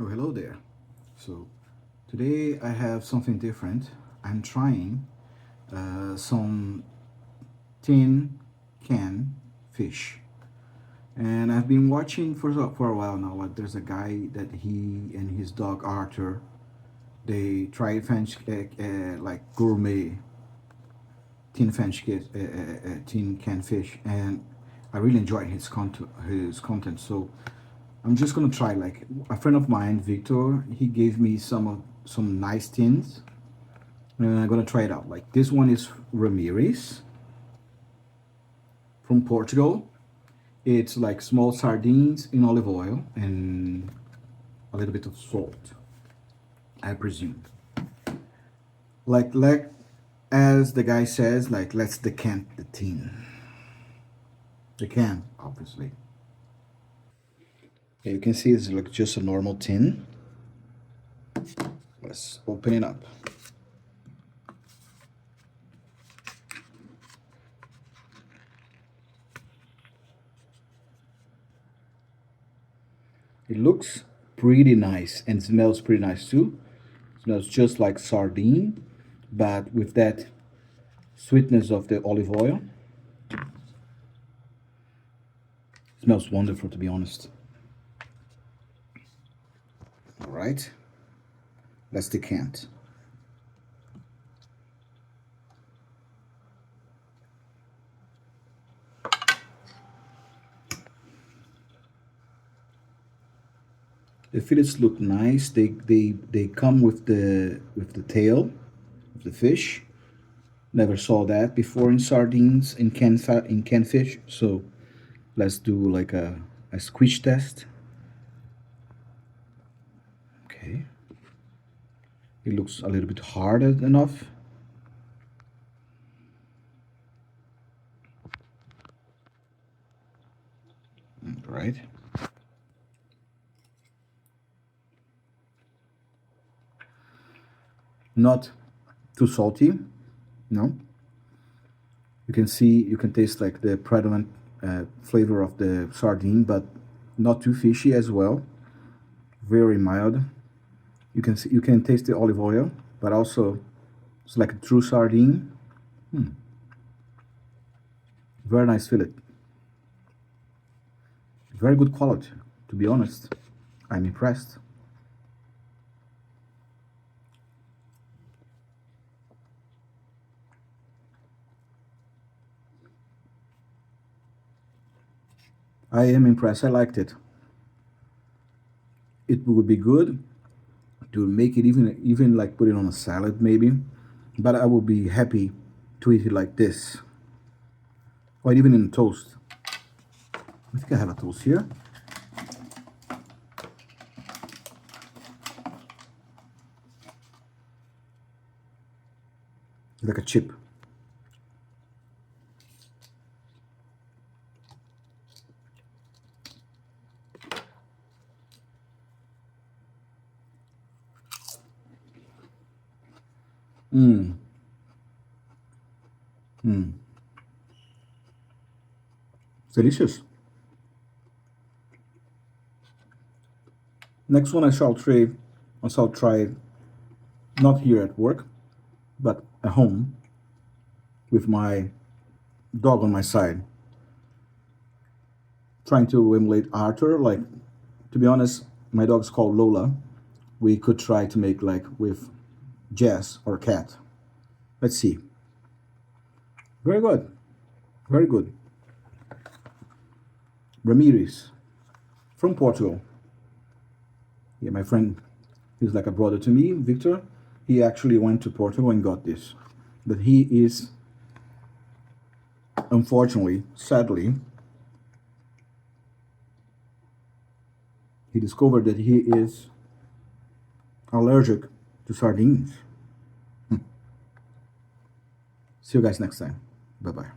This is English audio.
Oh, hello there. So today I have something different. I'm trying some tin can fish, and I've been watching for a while now. Like there's a guy that he and his dog Arthur, they try French like gourmet tin can fish, and I really enjoy his content. So I'm just gonna try. Like a friend of mine, Victor, he gave me some nice tins, and I'm gonna try it out. Like this one is Ramirez from Portugal. It's like small sardines in olive oil and a little bit of salt, I presume. Like as the guy says, like let's decant the tin. The can, obviously. Okay, you can see it's like just a normal tin. Let's open it up. It looks pretty nice and smells pretty nice too. It smells just like sardine, but with that sweetness of the olive oil. It smells wonderful, to be honest. All right, let's decant. The fillets look nice. They come with the tail of the fish. Never saw that before in sardines in canned fish. So let's do like a squeeze test. Okay, it looks a little bit hard enough. All right. Not too salty. No. You can taste like the predominant flavor of the sardine, but not too fishy as well. Very mild. You can taste the olive oil, but also it's like a true sardine. Very nice fillet. Very good quality. To be honest, I'm impressed. I am impressed. I liked it. It would be good to make it even like put it on a salad maybe, but I would be happy to eat it like this, or even in toast. I think I have a toast here. Like a chip. Mmm. Mmm. Delicious. Next one I shall try not here at work, but at home with my dog on my side, trying to emulate Arthur. Like, to be honest, my dog's called Lola. We could try to make like with Jess or Cat. Let's see. Very good. Very good. Ramirez from Portugal. Yeah, my friend, he's like a brother to me, Victor. He actually went to Portugal and got this. But he is, unfortunately, sadly, he discovered that he is allergic to sardines. See you guys next time. Bye bye.